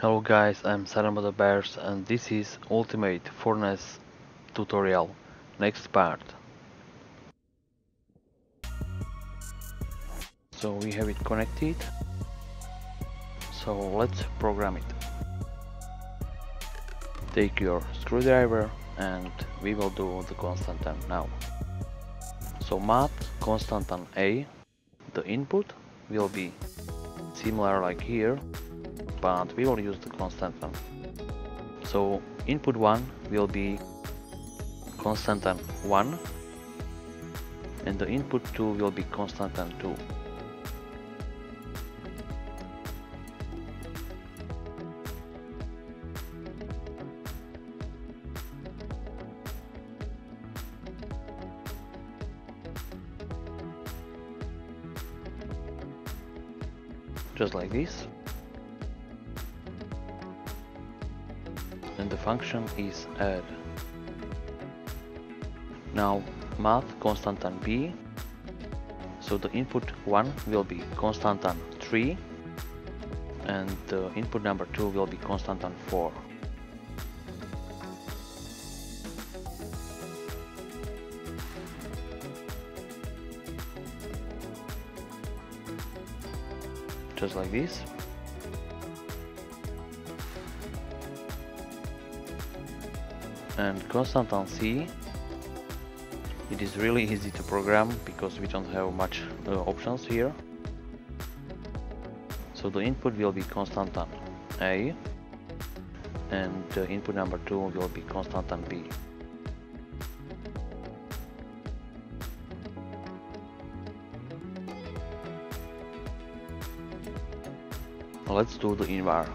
Hello guys, I'm Saramada Bears and this is Ultimate Furnace tutorial. Next part. So we have it connected. So let's program it. Take your screwdriver and we will do the constantan now. So math constantan A, the input will be similar like here, but we will use the constantan. So input 1 will be constantan 1 and the input 2 will be constantan 2. Just like this. And the function is add. Now math constantan B, so the input 1 will be constantan 3 and the input number 2 will be constantan 4. Just like this. And constantan C, it is really easy to program because we don't have much options here. So the input will be constantan A and the input number 2 will be constantan B. Let's do the invar.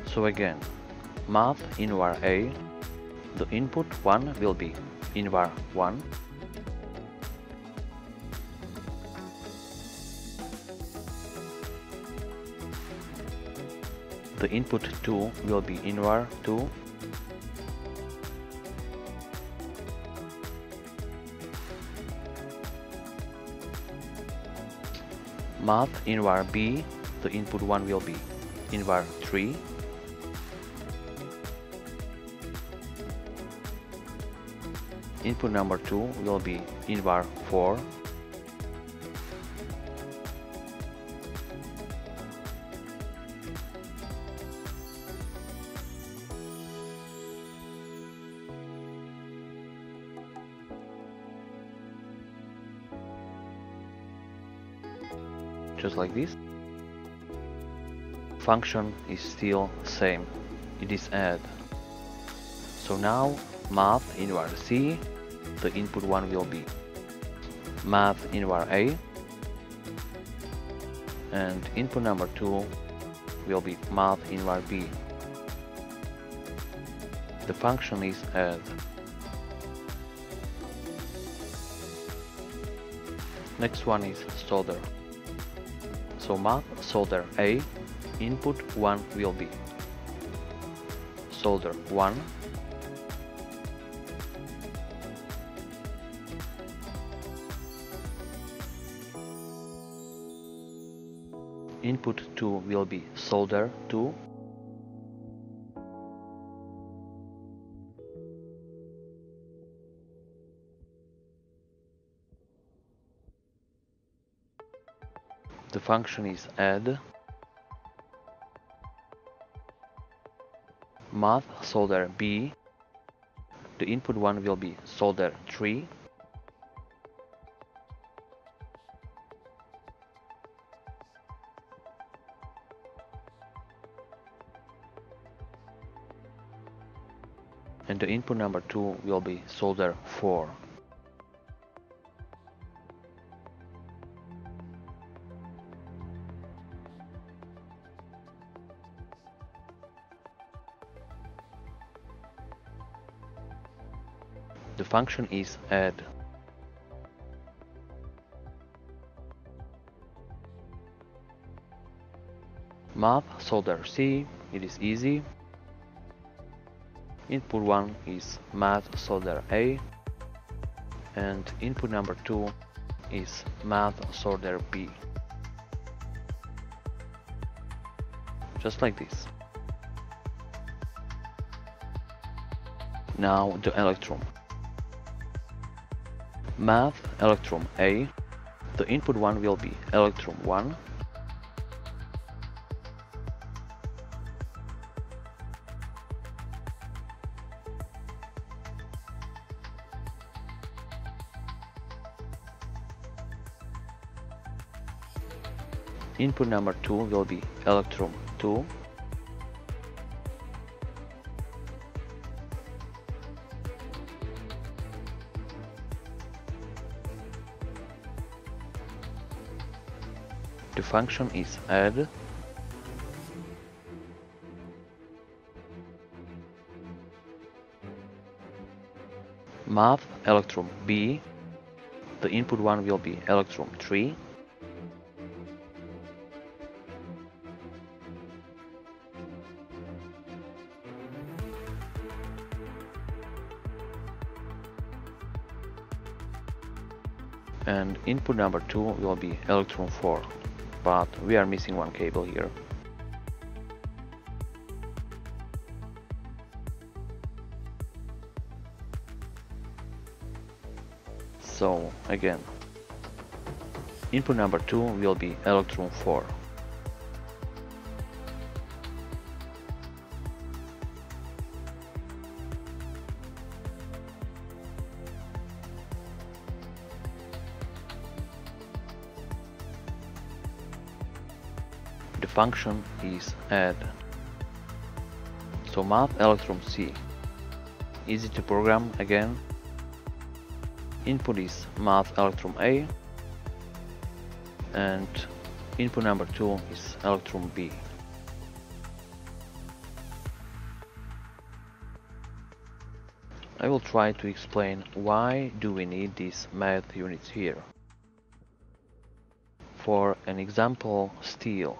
So again, math invar A, the input 1 will be invar 1. The input 2 will be invar 2. Math invar B, the input 1 will be invar 3. Input number 2 will be invar 4. Just like this. Function is still same, it is add. So now math invar C, the input 1 will be math invar A and input number 2 will be math invar B. The function is add. Next one is solder. So math solder A, input 1 will be solder 1. Input 2 will be solder 2. The function is add. Math solder B, the input 1 will be solder 3. And the input number 2 will be solder 4. The function is add. Math solder C, it is easy. Input 1 is math solder A and input number 2 is math solder B. just like this. Now the electron. Math electron A, the input one will be electron 1. Input number 2 will be electron 2. The function is add. Math electron B, the input one will be electron 3. And input number 2 will be electron 4, but we are missing one cable here. So again, input number 2 will be electron 4. The function is add. So math electron C, easy to program again. Input is math electron A, and input number 2 is electron B. I will try to explain why do we need these math units here. For an example, steel.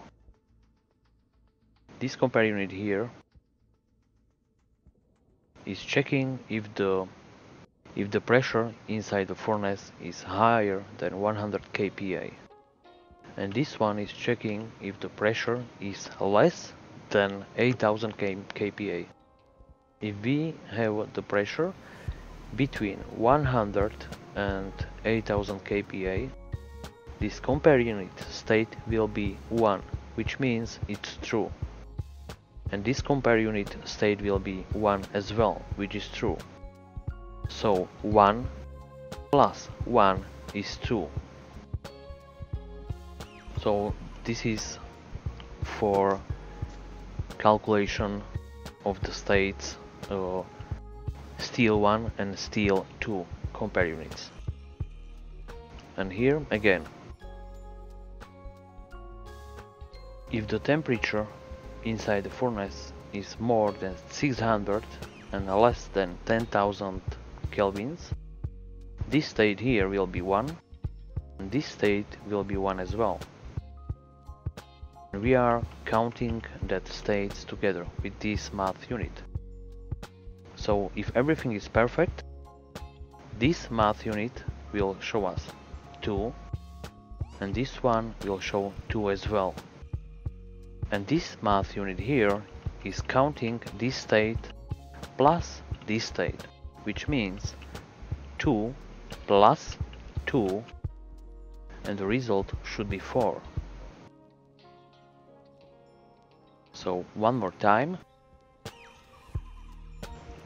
This compare unit here is checking if the pressure inside the furnace is higher than 100 kPa, and this one is checking if the pressure is less than 8000 kPa. If we have the pressure between 100 and 8000 kPa, this compare unit state will be 1, which means it's true. And this compare unit state will be 1 as well, which is true. So 1 plus 1 is 2. So this is for calculation of the states steel 1 and steel 2 compare units. And here again, if the temperature inside the furnace is more than 600 and less than 10,000 kelvins, this state here will be 1, and this state will be 1 as well. And we are counting that states together with this math unit. So if everything is perfect, this math unit will show us 2, and this one will show 2 as well. And this math unit here is counting this state plus this state, which means 2 plus 2, and the result should be 4. So one more time,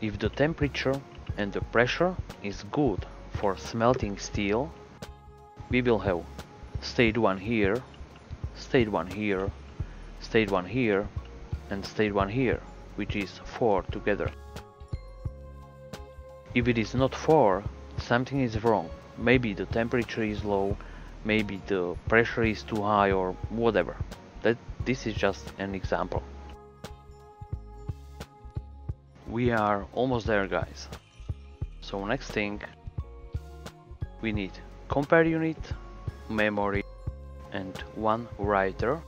if the temperature and the pressure is good for smelting steel, we will have state 1 here, state 1 here, state 1 here, and state 1 here, which is 4 together. If it is not 4, something is wrong. Maybe the temperature is low, maybe the pressure is too high, or whatever. This is just an example. We are almost there, guys. So next thing, we need compare unit, memory, and one writer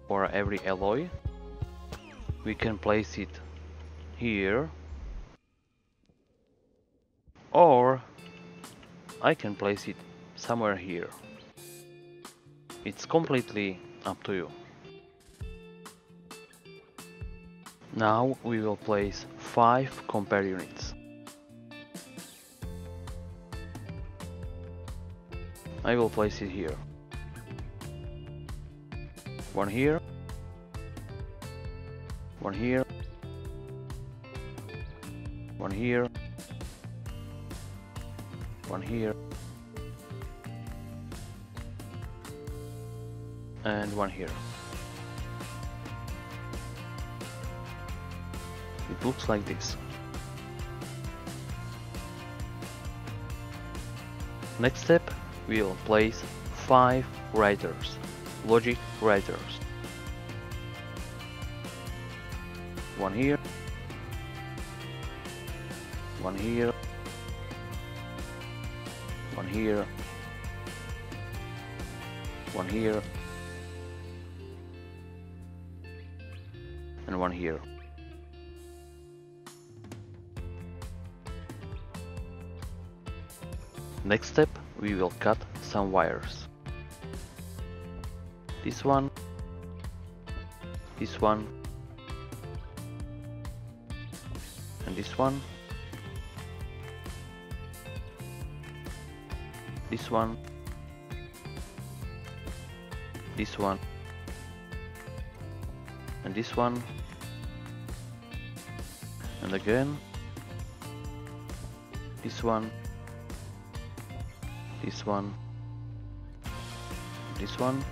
for every alloy. We can place it here, or I can place it somewhere here. It's completely up to you. Now we will place 5 compare units. I will place it here. One here. One here. One here. One here. And one here. It looks like this. Next step, we'll place 5 writers, logic writers. One here, one here, one here, one here, and one here. Next step, we will cut some wires. This one, this one, and this one, this one, this one, and this one, and again, this one, this one, this one,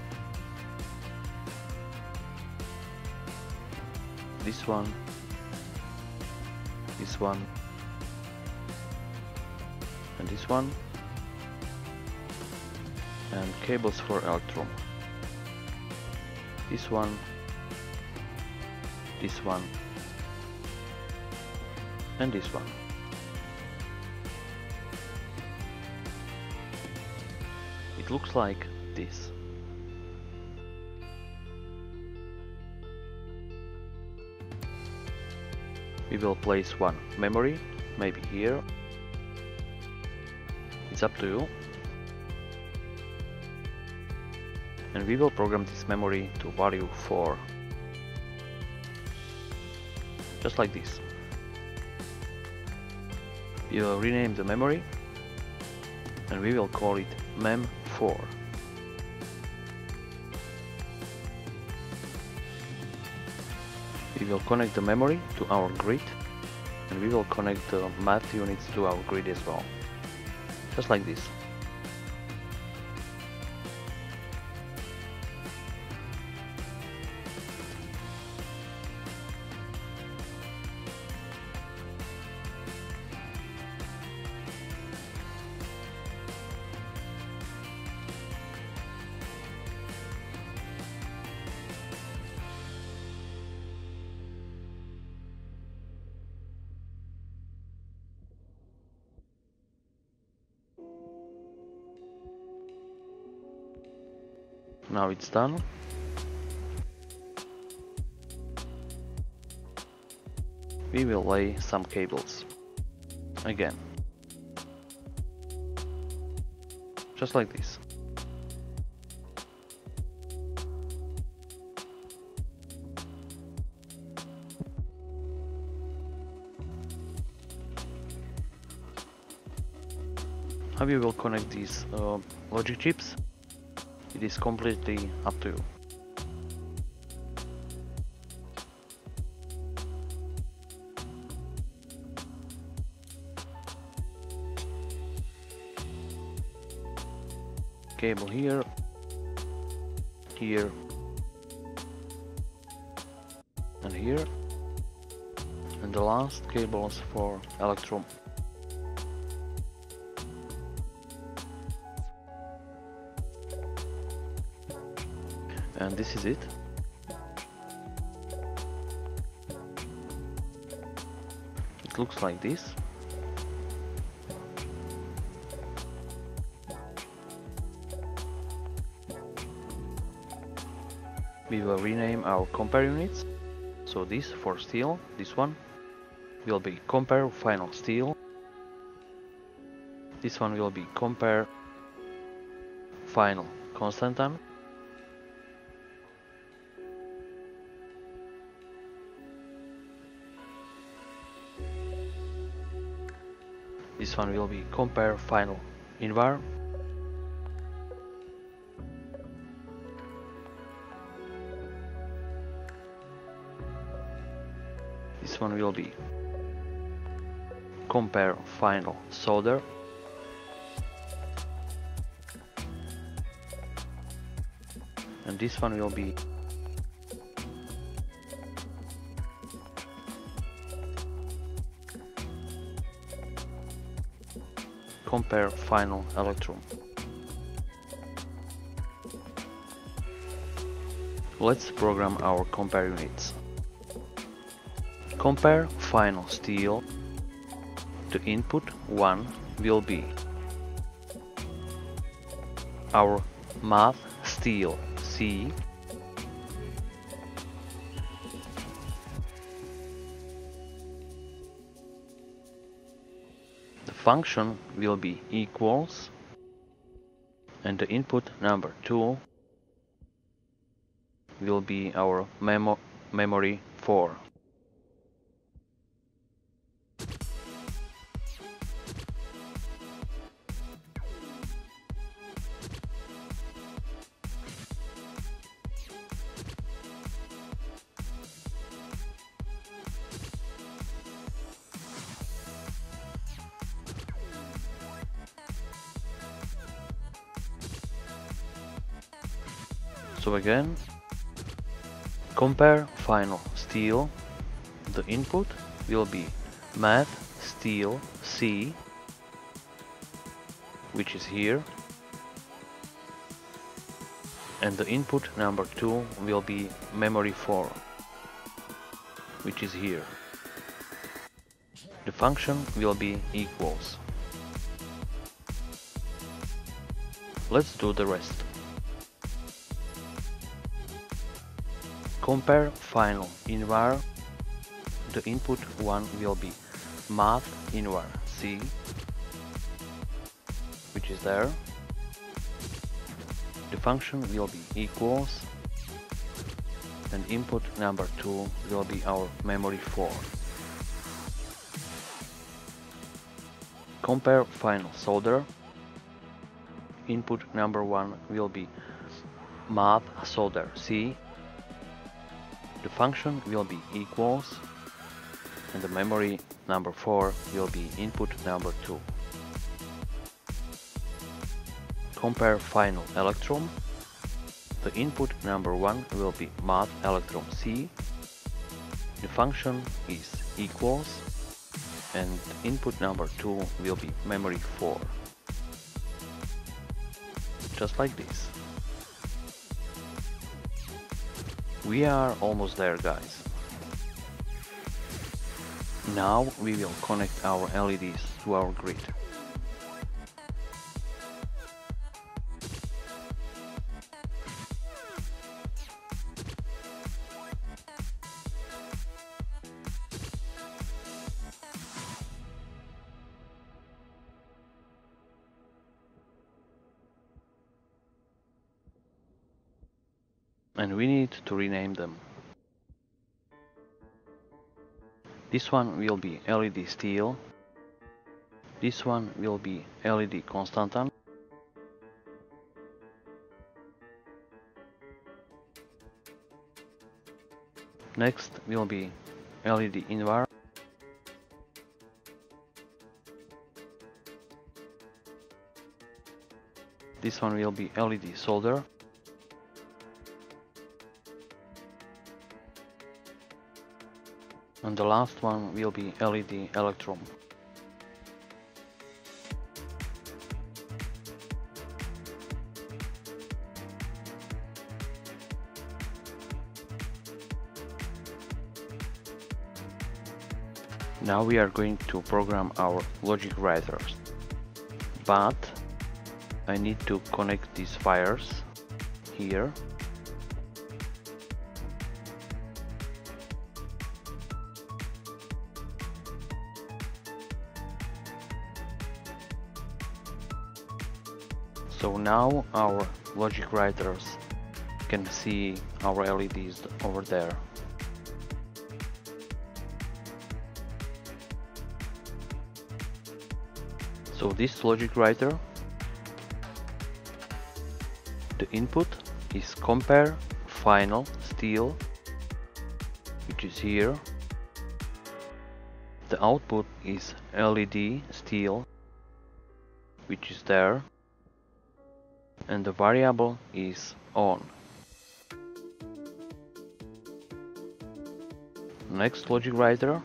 this one, this one, and this one, and cables for electrum. This one, this one, and this one. It looks like this. We will place one memory, maybe here. It's up to you. And we will program this memory to value 4. Just like this. We will rename the memory and we will call it mem4. We will connect the memory to our grid and we will connect the math units to our grid as well. Just like this. Now it's done. We will lay some cables. Again. Just like this. How we will connect these logic chips? It is completely up to you. Cable here, here, and here, and the last cables for electrum. And this is it. It looks like this. We will rename our compare units. So this for steel, this one will be compare final steel. This one will be compare final constantan. This one will be compare final invar. This one will be compare final solder. And this one will be compare final electron. Let's program our compare units. Compare final steel. The input 1 will be our math steel C, the function will be equals, and the input number 2 will be our memory 4. So again, compare final steel. The input will be math steel C, which is here, and the input number 2 will be memory 4, which is here. The function will be equals. Let's do the rest. Compare final invar. The input 1 will be math invar C, which is there. The function will be equals, and input number 2 will be our memory 4. Compare final solder. Input number 1 will be math solder C. The function will be equals, and the memory number 4 will be input number 2. Compare final electron. The input number 1 will be math electron C. The function is equals, and input number 2 will be memory 4. Just like this. We are almost there, guys. Now we will connect our LEDs to our grid. And we need to rename them. This one will be LED steel. This one will be LED constantan. Next will be LED invar. This one will be LED solder. And the last one will be LED electron. Now we are going to program our logic writers, but I need to connect these wires here. So now our logic writers can see our LEDs over there. So this logic writer, the input is compare final steel, which is here. The output is LED steel, which is there, and the variable is on. Next logic writer,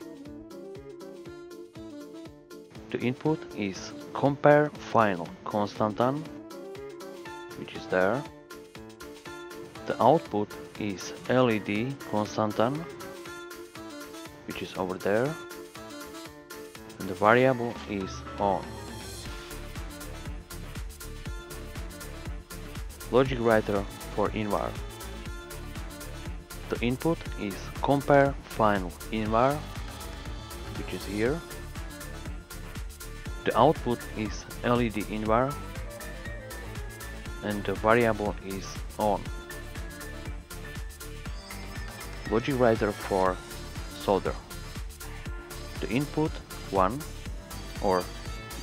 the input is compare final constantan, which is there. The output is LED constantan, which is over there, and the variable is on. Logic writer for invar. The input is compare final invar, which is here. The output is LED invar, and the variable is on. Logic writer for solder. The input 1, or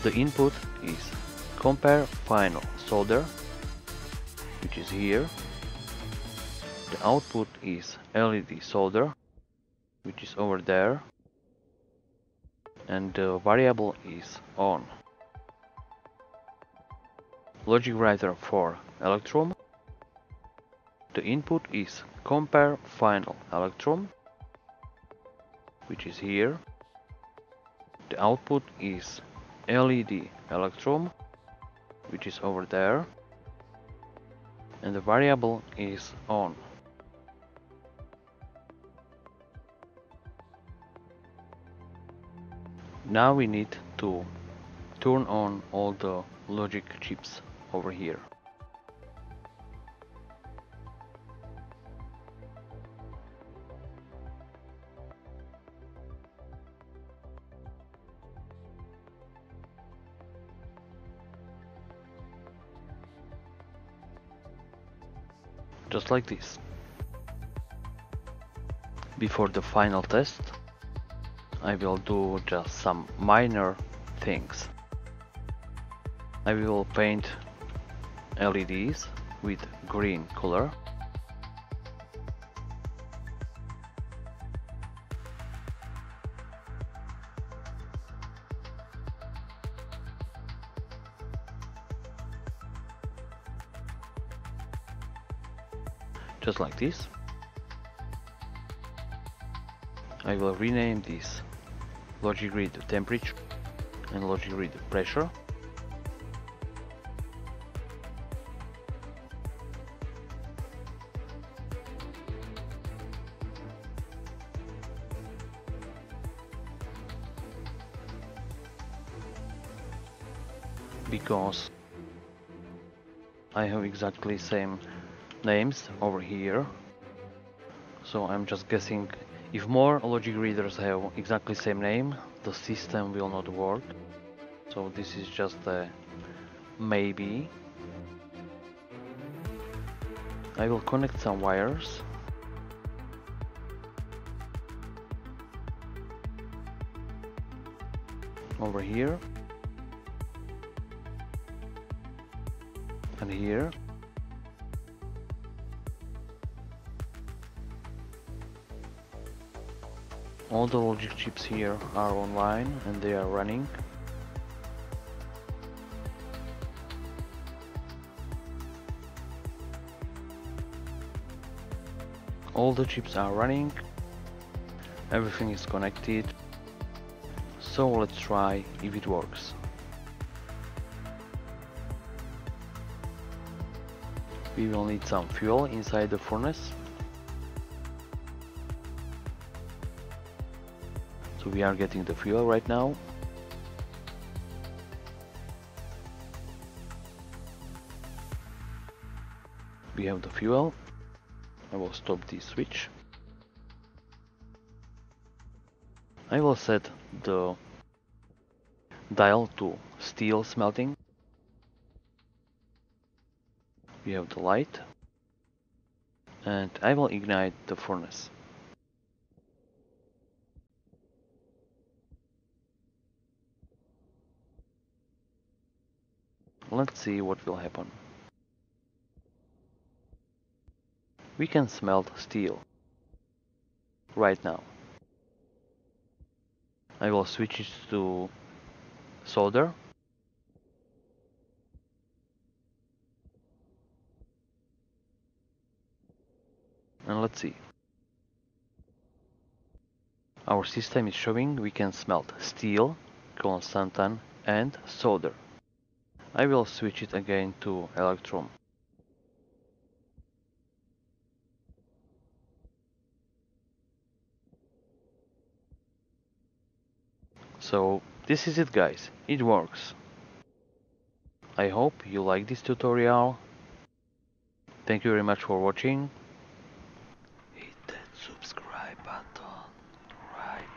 the input is compare final solder, which is here. The output is LED solder, which is over there, and the variable is on. Logic writer for electrum. The input is compare final electrum, which is here. The output is LED electrum, which is over there, and the variable is on. Now we need to turn on all the logic chips over here. Just like this. Before the final test, I will do just some minor things. I will paint LEDs with green color. Just like this. I will rename this logic grid temperature and logic grid pressure. Because I have exactly same names over here, so I'm just guessing if more logic readers have exactly same name, the system will not work. So this is just a maybe. I will connect some wires. Over here and here. All the logic chips here are online and they are running. All the chips are running. Everything is connected. So let's try if it works. We will need some fuel inside the furnace. So we are getting the fuel right now. We have the fuel. I will stop this switch. I will set the dial to steel smelting. We have the light. And I will ignite the furnace. let's see what will happen. We can smelt steel right now. I will switch it to solder. And let's see. Our system is showing we can smelt steel, constantan and solder. I will switch it again to electrum. So this is it guys, it works. I hope you like this tutorial. Thank you very much for watching. Hit that subscribe button right